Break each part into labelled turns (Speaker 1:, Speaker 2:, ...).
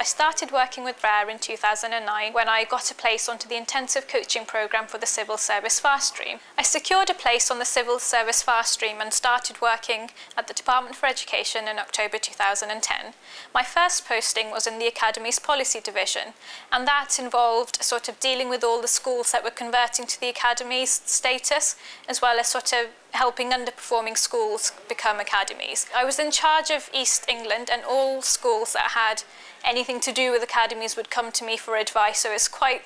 Speaker 1: I started working with Rare in 2009 when I got a place onto the intensive coaching programme for the Civil Service Fast Stream. I secured a place on the Civil Service Fast Stream and started working at the Department for Education in October 2010. My first posting was in the Academy's Policy Division, and that involved sort of dealing with all the schools that were converting to the Academy's status, as well as sort of helping underperforming schools become academies. I was in charge of East England, and all schools that had anything to do with academies would come to me for advice, so it's quite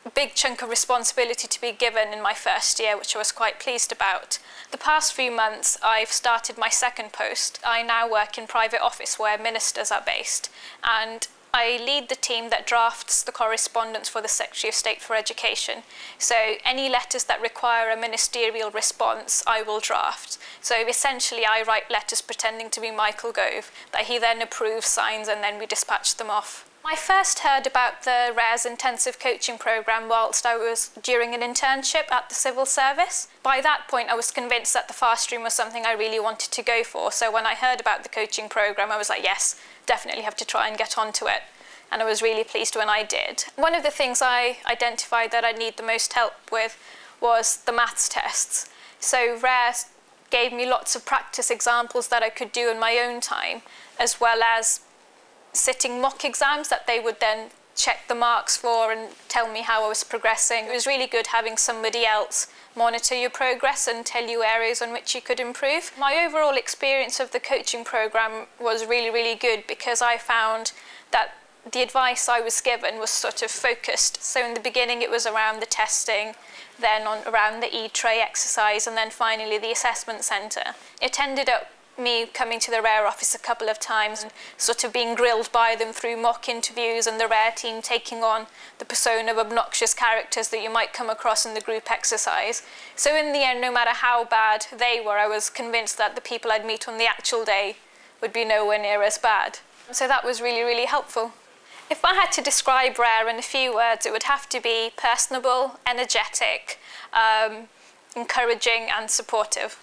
Speaker 1: a big chunk of responsibility to be given in my first year, which I was quite pleased about. The past few months I've started my second post. I now work in private office where ministers are based, and I lead the team that drafts the correspondence for the Secretary of State for Education. So any letters that require a ministerial response, I will draft. So essentially I write letters pretending to be Michael Gove that he then approves, signs, and then we dispatch them off. I first heard about the RARE's intensive coaching programme whilst I was during an internship at the civil service. By that point I was convinced that the fast stream was something I really wanted to go for, so when I heard about the coaching programme I was like, yes, definitely have to try and get onto it. And I was really pleased when I did. One of the things I identified that I need the most help with was the maths tests. So RARE gave me lots of practice examples that I could do in my own time, as well as sitting mock exams that they would then check the marks for and tell me how I was progressing. It was really good having somebody else monitor your progress and tell you areas on which you could improve. My overall experience of the coaching programme was really, really good because I found that the advice I was given was sort of focused. So in the beginning it was around the testing, then around the e-tray exercise, and then finally the assessment centre. It ended up me coming to the RARE office a couple of times and sort of being grilled by them through mock interviews, and the RARE team taking on the persona of obnoxious characters that you might come across in the group exercise. So in the end, no matter how bad they were, I was convinced that the people I'd meet on the actual day would be nowhere near as bad. So that was really, really helpful. If I had to describe RARE in a few words, it would have to be personable, energetic, encouraging and supportive.